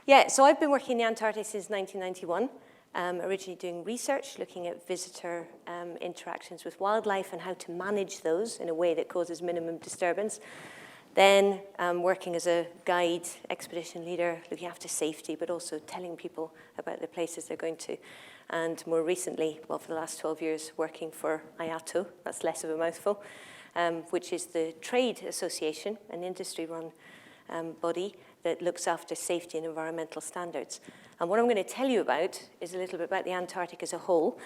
Yeah, so I've been working in the Antarctic since 1991, originally doing research, looking at visitor interactions with wildlife and how to manage those in a way that causes minimum disturbance. Then working as a guide, expedition leader, looking after safety, but also telling people about the places they're going to. And more recently, well, for the last 12 years, working for IATO, that's less of a mouthful, which is the trade association, an industry-run body that looks after safety and environmental standards. And what I'm going to tell you about is a little bit about the Antarctic as a whole,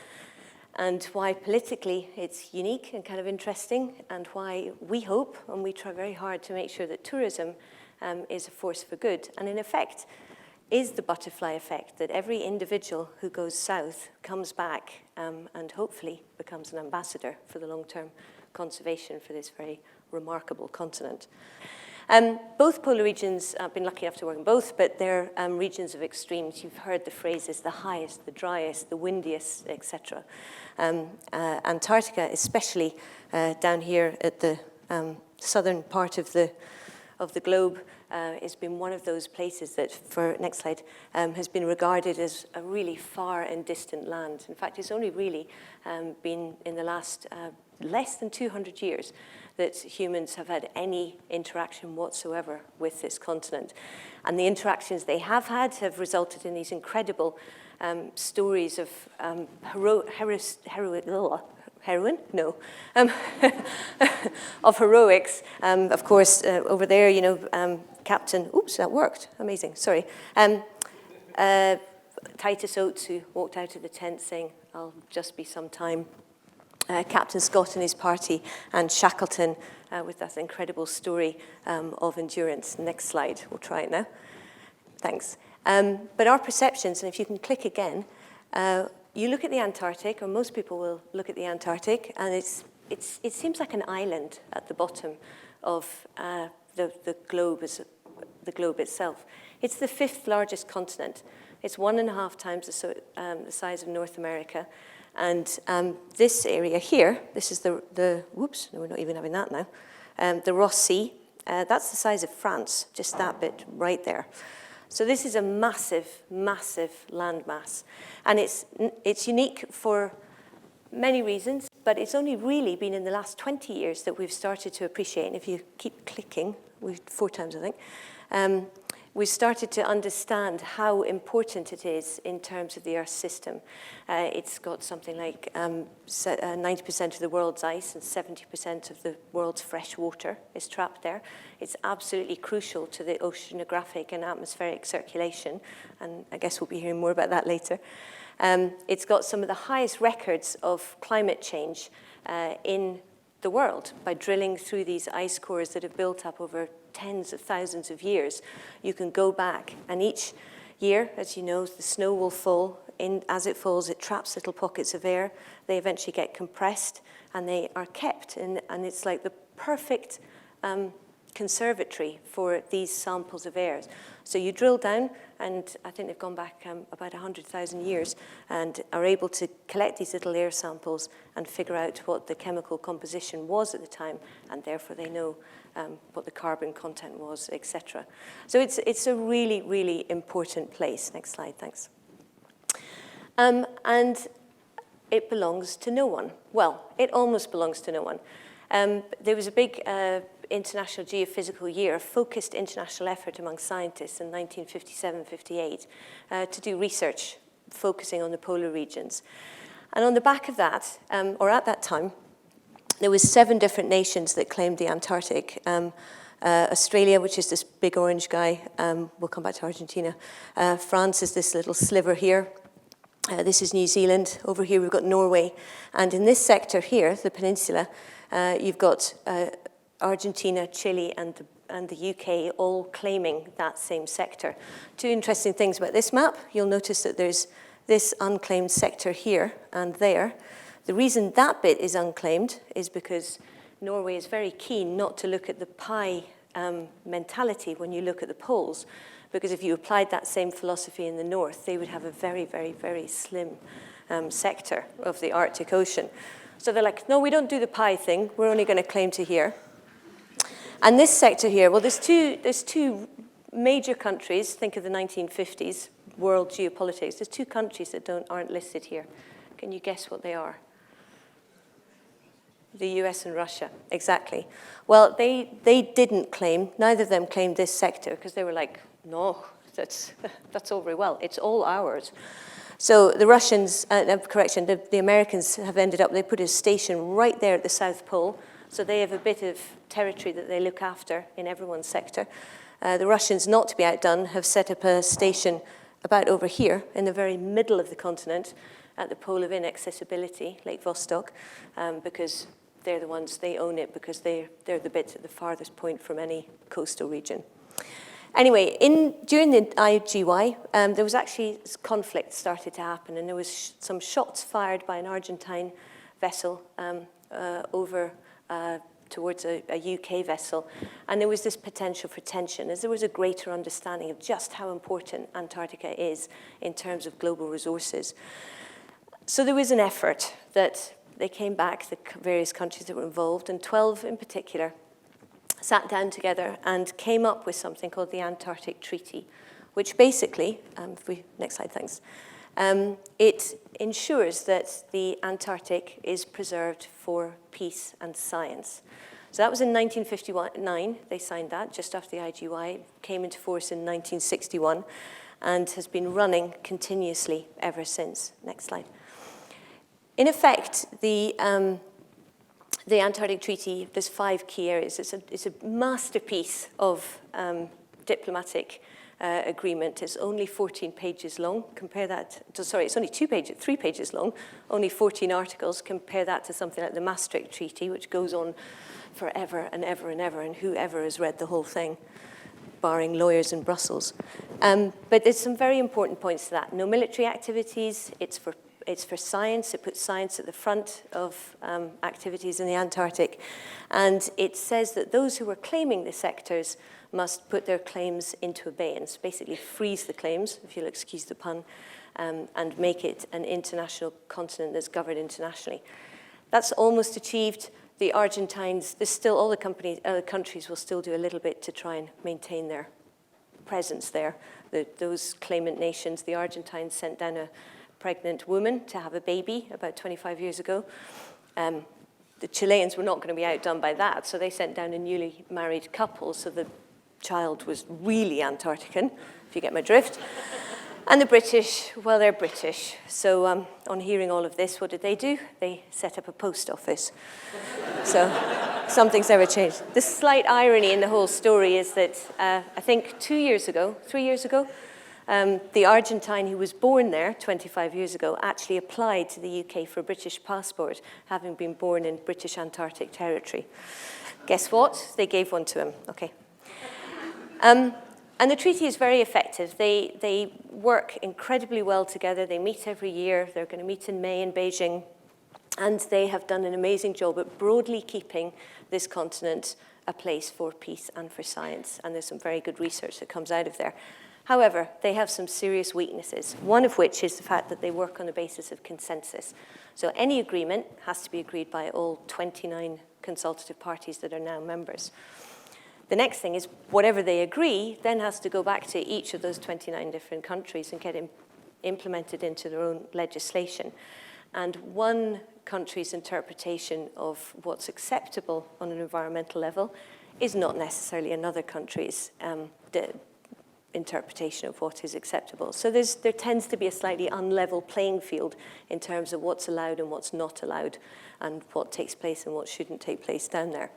and why politically it's unique and kind of interesting, and why we hope, and we try very hard to make sure that tourism is a force for good, and in effect is the butterfly effect, that every individual who goes south comes back and hopefully becomes an ambassador for the long-term conservation for this very remarkable continent. Both polar regions, I've been lucky enough to work in both, but they're regions of extremes. You've heard the phrases, the highest, the driest, the windiest, etc. Antarctica, especially down here at the southern part of the globe, has been one of those places that, for next slide, has been regarded as a really far and distant land. In fact, it's only really been in the last less than 200 years that humans have had any interaction whatsoever with this continent. And the interactions they have had have resulted in these incredible stories of of heroics. Of course, over there, you know, Captain, oops, that worked, amazing, sorry. Titus Oates, who walked out of the tent saying, "I'll just be some time." Captain Scott and his party, and Shackleton with that incredible story of endurance. Next slide, we'll try it now. Thanks. But our perceptions, and if you can click again, you look at the Antarctic, or most people will look at the Antarctic, and it seems like an island at the bottom of the globe itself. It's the 5th largest continent. It's 1.5 times the size of North America. And this area here, this is whoops, no, we're not even having that now, the Ross Sea, that's the size of France, just that bit right there. So this is a massive, massive landmass. And it's unique for many reasons, but it's only really been in the last 20 years that we've started to appreciate, and if you keep clicking, 4 times I think, we've started to understand how important it is in terms of the Earth system. It's got something like 90% of the world's ice and 70% of the world's fresh water is trapped there. It's absolutely crucial to the oceanographic and atmospheric circulation, and I guess we'll be hearing more about that later. It's got some of the highest records of climate change in the world by drilling through these ice cores that have built up over tens of thousands of years. You can go back, and each year, as you know, the snow will fall. As it falls, it traps little pockets of air. They eventually get compressed, and they are kept. And it's like the perfect conservatory for these samples of air. So you drill down, and I think they've gone back about 100,000 years, and are able to collect these little air samples and figure out what the chemical composition was at the time, and therefore they know what the carbon content was, etc. So it's a really, really important place. Next slide, thanks. And it belongs to no one. Well, it almost belongs to no one. There was a big International Geophysical Year, a focused international effort among scientists in 1957-58 to do research focusing on the polar regions. And on the back of that, or at that time, there was 7 different nations that claimed the Antarctic. Australia, which is this big orange guy, we'll come back to Argentina. France is this little sliver here. This is New Zealand. Over here we've got Norway. And in this sector here, the peninsula, you've got Argentina, Chile, and the UK all claiming that same sector. 2 interesting things about this map. You'll notice that there's this unclaimed sector here and there. The reason that bit is unclaimed is because Norway is very keen not to look at the pie mentality when you look at the poles, because if you applied that same philosophy in the north, they would have a very, very, very slim sector of the Arctic Ocean. So they're like, no, we don't do the pie thing. We're only going to claim to here. And this sector here, well, there's two major countries, think of the 1950s, world geopolitics, there's two countries that aren't listed here. Can you guess what they are? The US and Russia, exactly. Well, they didn't claim, neither of them claimed this sector, because they were like, no, that's all very well. It's all ours. So the Russians, the Americans have ended up, they put a station right there at the South Pole, so they have a bit of territory that they look after in everyone's sector. The Russians, not to be outdone, have set up a station about over here in the very middle of the continent at the pole of inaccessibility, Lake Vostok, because they're the ones, they own it because they're the bit at the farthest point from any coastal region. Anyway, during the IGY, there was actually conflict started to happen, and there was some shots fired by an Argentine vessel over towards a UK vessel, and there was this potential for tension, as there was a greater understanding of just how important Antarctica is in terms of global resources. So there was an effort that they came back, the various countries that were involved, and 12 in particular, sat down together and came up with something called the Antarctic Treaty, which basically, next slide, thanks, it ensures that the Antarctic is preserved for peace and science. So that was in 1959, they signed that, just after the IGY, came into force in 1961, and has been running continuously ever since. Next slide. In effect, the Antarctic Treaty, there's 5 key areas. It's a masterpiece of diplomatic agreement. It's only 14 pages long. Compare that to, sorry, it's only 3 pages long, only 14 articles. Compare that to something like the Maastricht Treaty, which goes on forever and ever and ever, and whoever has read the whole thing, barring lawyers in Brussels. But there's some very important points to that. No military activities. It's for science. It puts science at the front of activities in the Antarctic. And it says that those who are claiming the sectors must put their claims into abeyance, basically freeze the claims, if you'll excuse the pun, and make it an international continent that's governed internationally. That's almost achieved. The Argentines, there's still all the countries will still do a little bit to try and maintain their presence there. Those claimant nations, the Argentines sent down a pregnant woman to have a baby about 25 years ago. The Chileans were not going to be outdone by that, so they sent down a newly married couple, so the child was really Antarctican, if you get my drift. And the British, well, they're British. So on hearing all of this, what did? They set up a post office. So something's never changed. The slight irony in the whole story is that I think 3 years ago, the Argentine who was born there 25 years ago actually applied to the UK for a British passport, having been born in British Antarctic territory. Guess what? They gave one to him. Okay. And the treaty is very effective. They work incredibly well together. They meet every year. They're going to meet in May in Beijing. And they have done an amazing job at broadly keeping this continent a place for peace and for science. And there's some very good research that comes out of there. However, they have some serious weaknesses, one of which is the fact that they work on the basis of consensus. So any agreement has to be agreed by all 29 consultative parties that are now members. The next thing is whatever they agree then has to go back to each of those 29 different countries and get implemented into their own legislation. And one country's interpretation of what's acceptable on an environmental level is not necessarily another country's interpretation of what is acceptable. So there tends to be a slightly unlevel playing field in terms of what's allowed and what's not allowed, and what takes place and what shouldn't take place down there.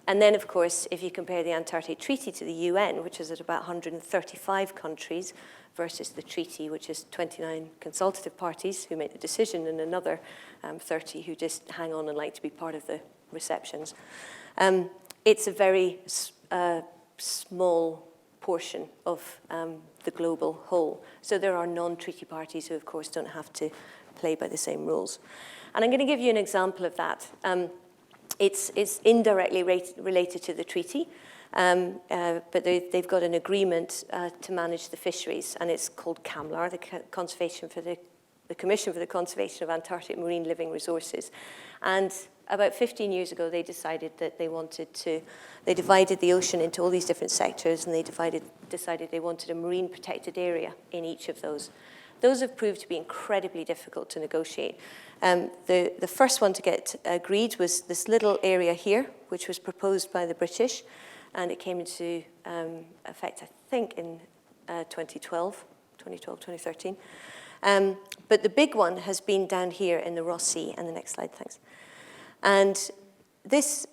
And then, of course, if you compare the Antarctic Treaty to the UN, which is at about 135 countries, versus the treaty, which is 29 consultative parties who make the decision, and another 30 who just hang on and like to be part of the receptions, it's a very small portion of the global whole. So there are non-treaty parties who, of course, don't have to play by the same rules. And I'm going to give you an example of that. It's indirectly related to the treaty, but they've got an agreement to manage the fisheries, and it's called CAMLAR, the Commission for the Conservation of Antarctic Marine Living Resources. And about 15 years ago, they decided that they divided the ocean into all these different sectors, and they decided they wanted a marine protected area in each of those. Those have proved to be incredibly difficult to negotiate. The first one to get agreed was this little area here, which was proposed by the British, and it came into effect, I think, in 2012, 2013. But the big one has been down here in the Ross Sea. And the next slide, thanks. And this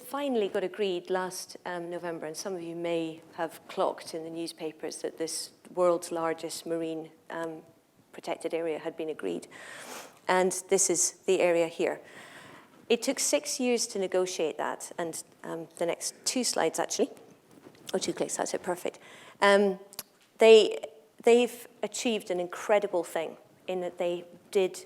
finally got agreed last November, and some of you may have clocked in the newspapers that this world's largest marine protected area had been agreed. And this is the area here. It took 6 years to negotiate that, and the next 2 slides, actually, or 2 clicks, that's it, perfect. They've achieved an incredible thing in that they did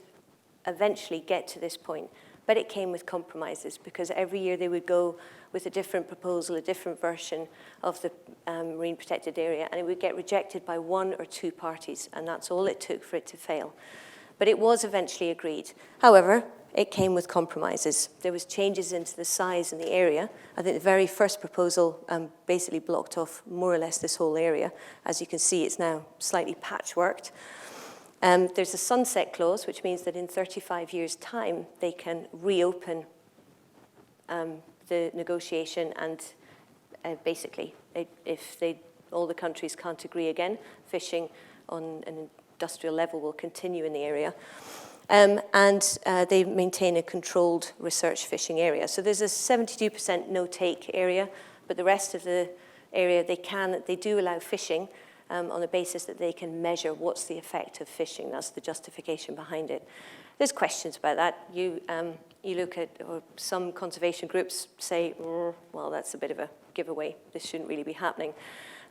eventually get to this point. But it came with compromises, because every year they would go with a different proposal, a different version of the marine protected area, and it would get rejected by 1 or 2 parties, and that's all it took for it to fail. But it was eventually agreed. However, it came with compromises. There was changes into the size and the area. I think the very first proposal basically blocked off more or less this whole area. As you can see, it's now slightly patchworked. There's a sunset clause, which means that in 35 years' time, they can reopen the negotiation, and basically, if all the countries can't agree again, fishing on an industrial level will continue in the area. And they maintain a controlled research fishing area. So there's a 72% no-take area, but the rest of the area, they do allow fishing, on the basis that they can measure what's the effect of fishing. That's the justification behind it. There's questions about that. You look at, or some conservation groups say, well, that's a bit of a giveaway. This shouldn't really be happening.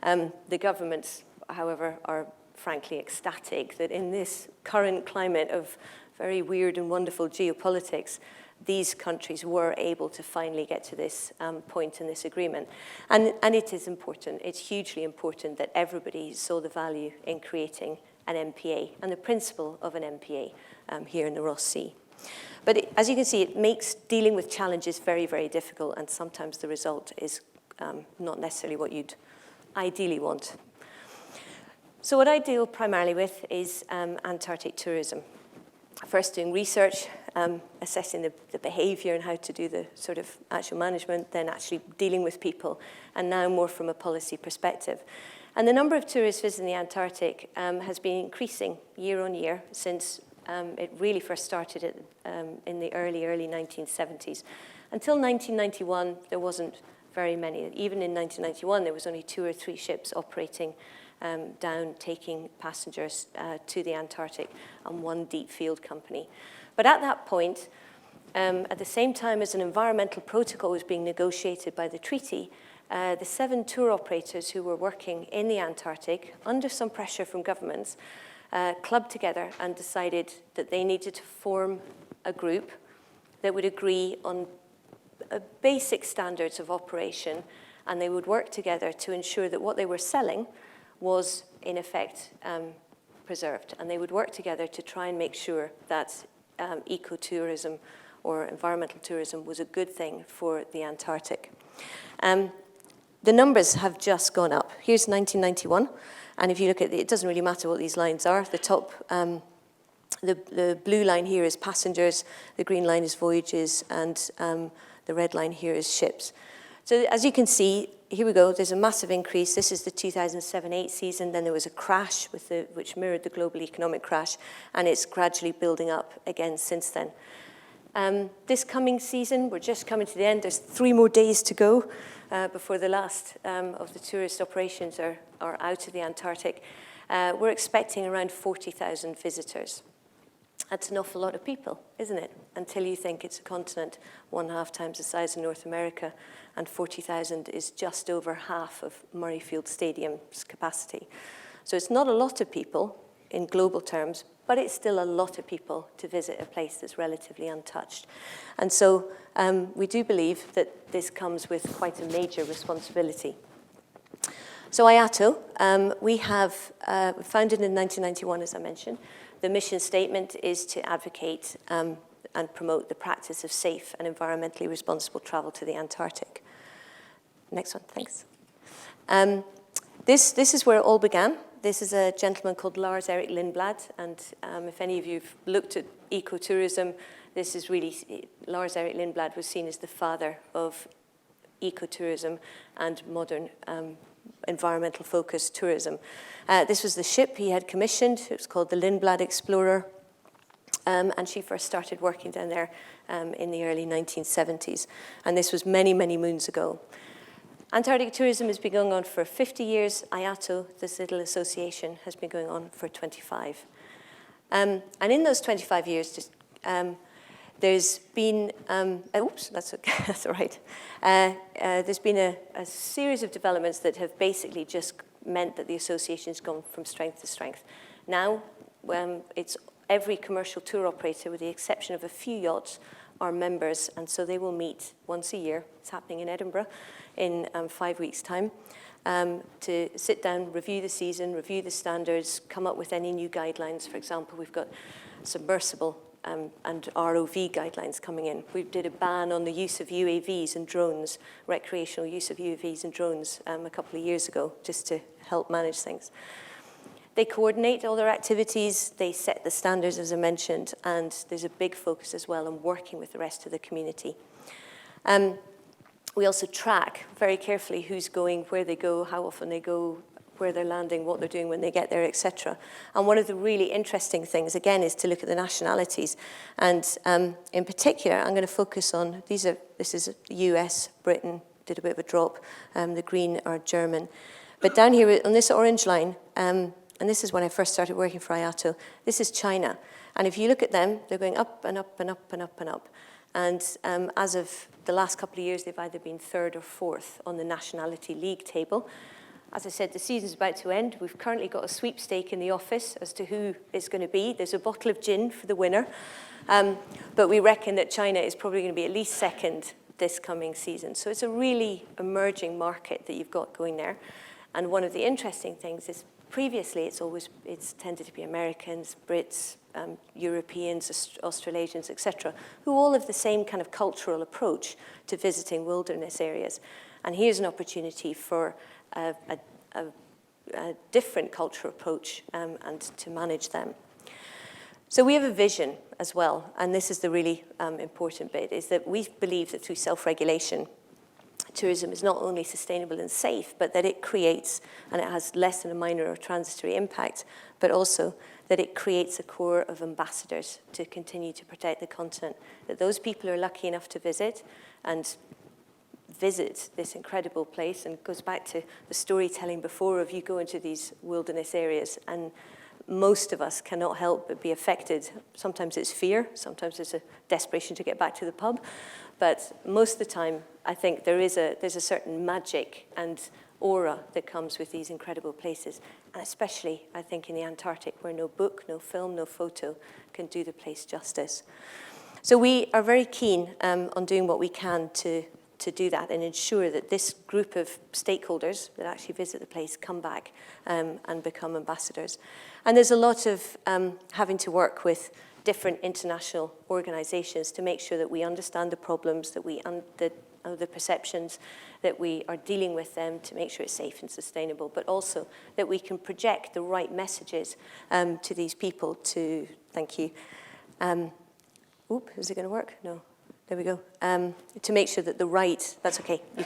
The governments, however, are frankly ecstatic that in this current climate of very weird and wonderful geopolitics, these countries were able to finally get to this point in this agreement. And it is important, it's hugely important that everybody saw the value in creating an MPA and the principle of an MPA here in the Ross Sea. But as you can see, it makes dealing with challenges very, very difficult, and sometimes the result is not necessarily what you'd ideally want. So what I deal primarily with is Antarctic tourism. First doing research, assessing the behavior and how to do the sort of actual management, then actually dealing with people, and now more from a policy perspective. And the number of tourists visiting the Antarctic has been increasing year on year since it really first started in the early 1970s. Until 1991, there wasn't very many. Even in 1991, there was only 2 or 3 ships operating down, taking passengers to the Antarctic, and 1 deep field company. But at that point, at the same time as an environmental protocol was being negotiated by the treaty, the 7 tour operators who were working in the Antarctic, under some pressure from governments, clubbed together and decided that they needed to form a group that would agree on basic standards of operation, and they would work together to ensure that what they were selling was, in effect, preserved. And they would work together to try and make sure that ecotourism or environmental tourism was a good thing for the Antarctic. The numbers have just gone up. Here's 1991, and if you look at it doesn't really matter what these lines are. The top, the blue line here is passengers, the green line is voyages, and the red line here is ships. So as you can see, here we go, there's a massive increase. This is the 2007-8 season. Then there was a crash which mirrored the global economic crash, and it's gradually building up again since then. This coming season, we're just coming to the end. There's 3 more days to go before the last of the tourist operations are out of the Antarctic. We're expecting around 40,000 visitors. That's an awful lot of people, isn't it? Until you think it's a continent 1.5 times the size of North America, and 40,000 is just over half of Murrayfield Stadium's capacity. So it's not a lot of people in global terms, but it's still a lot of people to visit a place that's relatively untouched. And so we do believe that this comes with quite a major responsibility. So IATO, we have founded in 1991, as I mentioned. The mission statement is to advocate and promote the practice of safe and environmentally responsible travel to the Antarctic. Next one, thanks. This is where it all began. This is a gentleman called Lars Erik Lindblad, and if any of you have looked at ecotourism, this is really, Lars Erik Lindblad was seen as the father of ecotourism and modern environmental focused tourism. This was the ship he had commissioned. It was called the Lindblad Explorer, and she first started working down there in the early 1970s, and this was many, many moons ago. Antarctic tourism has been going on for 50 years. IATO, this little association, has been going on for 25. And in those 25 years, there's been, oops, that's okay, that's all right. There's been a series of developments that have basically just meant that the association's gone from strength to strength. Now, it's every commercial tour operator, with the exception of a few yachts, are members, and so they will meet once a year. It's happening in Edinburgh in 5 weeks' time, to sit down, review the season, review the standards, come up with any new guidelines. For example, we've got submersible and ROV guidelines coming in. We did a ban on the use of UAVs and drones, recreational use of UAVs and drones a couple of years ago, just to help manage things. They coordinate all their activities, they set the standards, as I mentioned, and there's a big focus as well on working with the rest of the community. We also track very carefully who's going, where they go, how often they go, where they're landing, what they're doing when they get there, etc. And one of the really interesting things, again, is to look at the nationalities. And in particular, I'm going to focus on, this is US, Britain, did a bit of a drop. The green are German. But down here on this orange line, and this is when I first started working for IATO, this is China. And if you look at them, they're going up and up and up and up and up. And as of the last couple of years, they've either been third or fourth on the Nationality League table. As I said, the season's about to end. We've currently got a sweepstake in the office as to who it's going to be. There's a bottle of gin for the winner. But we reckon that China is probably going to be at least second this coming season. So it's a really emerging market that you've got going there. And one of the interesting things is previously it's tended to be Americans, Brits, Europeans, Australasians, etc., who all have the same kind of cultural approach to visiting wilderness areas. And here's an opportunity for a different cultural approach and to manage them. So we have a vision as well, and this is the really important bit, is that we believe that through self-regulation, tourism is not only sustainable and safe, but that it creates, and it has less than a minor or transitory impact, but also that it creates a core of ambassadors to continue to protect the continent, that those people are lucky enough to visit this incredible place, and it goes back to the storytelling before of you go into these wilderness areas, and most of us cannot help but be affected. Sometimes it's fear, sometimes it's a desperation to get back to the pub, but most of the time, I think there's a certain magic and aura that comes with these incredible places, and especially, I think, in the Antarctic, where no book, no film, no photo can do the place justice. So we are very keen on doing what we can to do that and ensure that this group of stakeholders that actually visit the place come back and become ambassadors. And there's a lot of having to work with different international organizations to make sure that we understand the problems, that the perceptions, that we are dealing with them to make sure it's safe and sustainable, but also that we can project the right messages to these people to, thank you. Is it going to work? No. There we go. To make sure that that's okay, you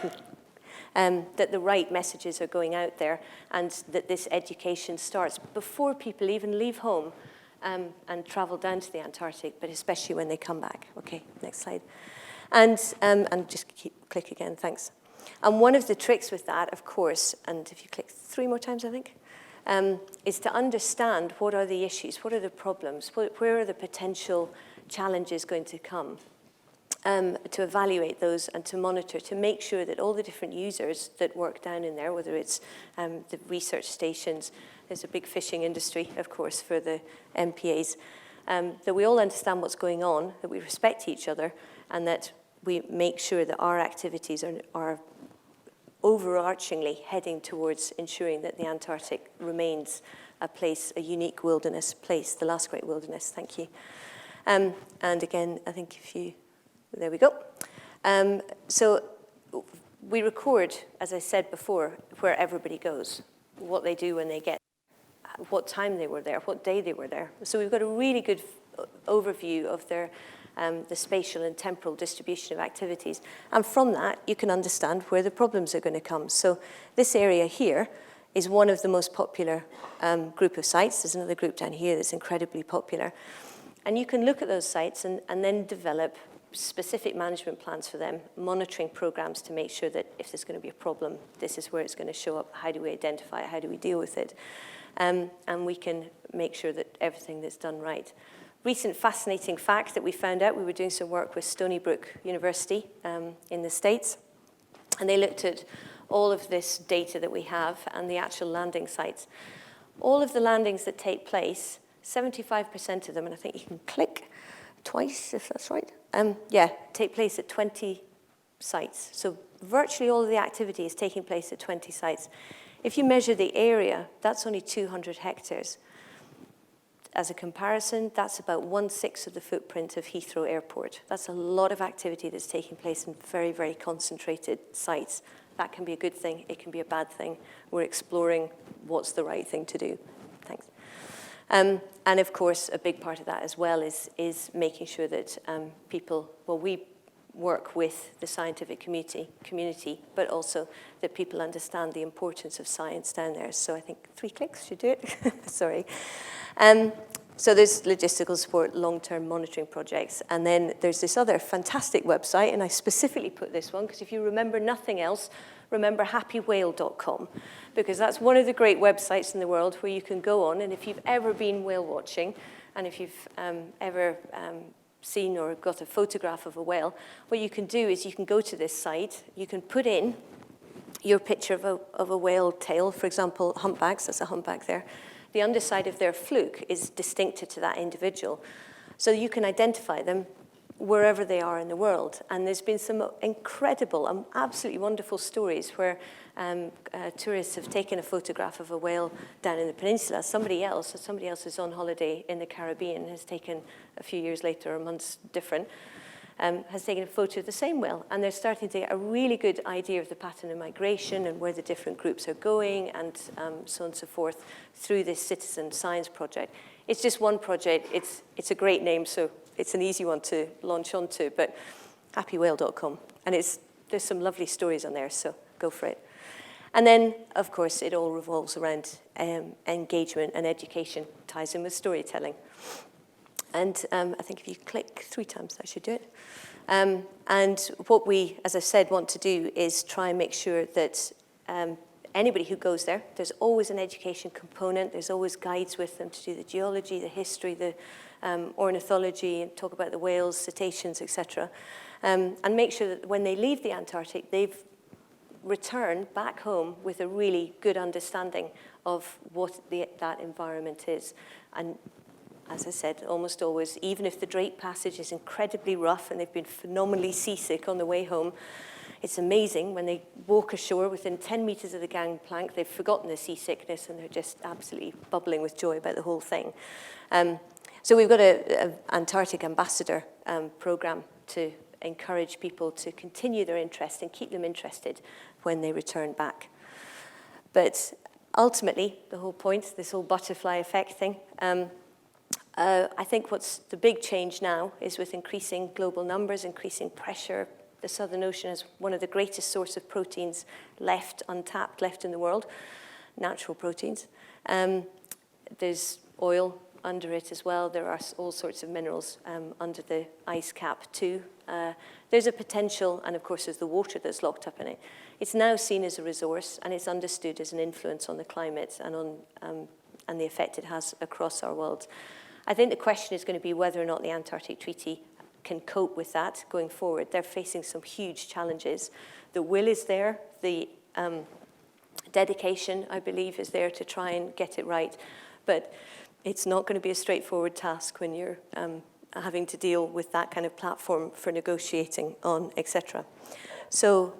can, that the right messages are going out there and that this education starts before people even leave home and travel down to the Antarctic, but especially when they come back. Okay, next slide. And just click again, thanks. And one of the tricks with that, of course, and if you click 3 more times, I think, is to understand what are the issues, what are the problems, where are the potential challenges going to come, to evaluate those and to monitor, to make sure that all the different users that work down in there, whether it's the research stations, there's a big fishing industry, of course, for the MPAs, that we all understand what's going on, that we respect each other, and that we make sure that our activities are overarchingly heading towards ensuring that the Antarctic remains a place, a unique wilderness place, the last great wilderness, thank you. And again, I think there we go. So we record, as I said before, where everybody goes, what they do when they get, what time they were there, what day they were there. So we've got a really good overview of their the spatial and temporal distribution of activities. And from that, you can understand where the problems are going to come. So this area here is one of the most popular group of sites. There's another group down here that's incredibly popular. And you can look at those sites and then develop specific management plans for them, monitoring programs to make sure that if there's going to be a problem, this is where it's going to show up. How do we identify it? How do we deal with it? And we can make sure that everything is done right. Recent fascinating fact that we found out, we were doing some work with Stony Brook University in the States, and they looked at all of this data that we have and the actual landing sites. All of the landings that take place, 75% of them, and I think you can click twice if that's right, take place at 20 sites. So virtually all of the activity is taking place at 20 sites. If you measure the area, that's only 200 hectares. As a comparison, that's about 1/6 of the footprint of Heathrow Airport. That's a lot of activity that's taking place in very, very concentrated sites. That can be a good thing. It can be a bad thing. We're exploring what's the right thing to do. Thanks. And of course, a big part of that as well is making sure that we work with the scientific community, but also that people understand the importance of science down there. So I think 3 clicks should do it. Sorry. So there's logistical support, long-term monitoring projects, and then there's this other fantastic website, and I specifically put this one because if you remember nothing else, remember happywhale.com, because that's one of the great websites in the world where you can go on, and if you've ever been whale watching, and if you've ever seen or got a photograph of a whale, what you can do is you can go to this site, you can put in your picture of a whale tail, for example, humpbacks, that's a humpback there. The underside of their fluke is distinctive to that individual. So you can identify them wherever they are in the world. And there's been some incredible and absolutely wonderful stories where tourists have taken a photograph of a whale down in the peninsula. Somebody else is on holiday in the Caribbean, has taken a few years later, or months different, has taken a photo of the same whale, and they're starting to get a really good idea of the pattern of migration and where the different groups are going, and so on and so forth, through this citizen science project. It's just one project. It's a great name, so it's an easy one to launch onto, but happywhale.com. And there's some lovely stories on there, so go for it. And then, of course, it all revolves around engagement and education, ties in with storytelling. And I think if you click 3 times, that should do it. And what we, as I said, want to do is try and make sure that anybody who goes there, there's always an education component. There's always guides with them to do the geology, the history, the ornithology, and talk about the whales, cetaceans, etc. And make sure that when they leave the Antarctic, they've returned back home with a really good understanding of what that environment is. And as I said, almost always, even if the Drake Passage is incredibly rough and they've been phenomenally seasick on the way home, it's amazing when they walk ashore within 10 meters of the gangplank, they've forgotten the seasickness and they're just absolutely bubbling with joy about the whole thing. So we've got an Antarctic ambassador program to encourage people to continue their interest and keep them interested when they return back. But ultimately, the whole point, this whole butterfly effect thing, I think what's the big change now is with increasing global numbers, increasing pressure. The Southern Ocean is one of the greatest sources of proteins left untapped, left in the world, natural proteins. There's oil under it as well. There are all sorts of minerals under the ice cap too. There's a potential, and of course there's the water that's locked up in it. It's now seen as a resource, and it's understood as an influence on the climate and on and the effect it has across our world. I think the question is going to be whether or not the Antarctic Treaty can cope with that going forward. They're facing some huge challenges. The will is there. The dedication, I believe, is there to try and get it right. But it's not going to be a straightforward task when you're having to deal with that kind of platform for negotiating on, etc. So,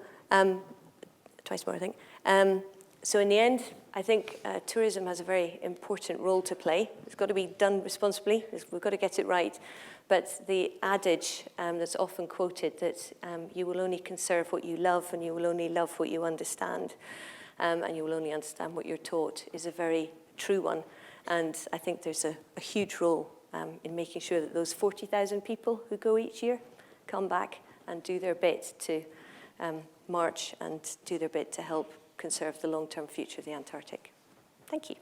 twice more, I think. So in the end, I think tourism has a very important role to play. It's got to be done responsibly. We've got to get it right. But the adage that's often quoted that you will only conserve what you love and you will only love what you understand, and you will only understand what you're taught is a very true one. And I think there's a huge role in making sure that those 40,000 people who go each year come back and do their bit to march and do their bit to help conserve the long-term future of the Antarctic. Thank you.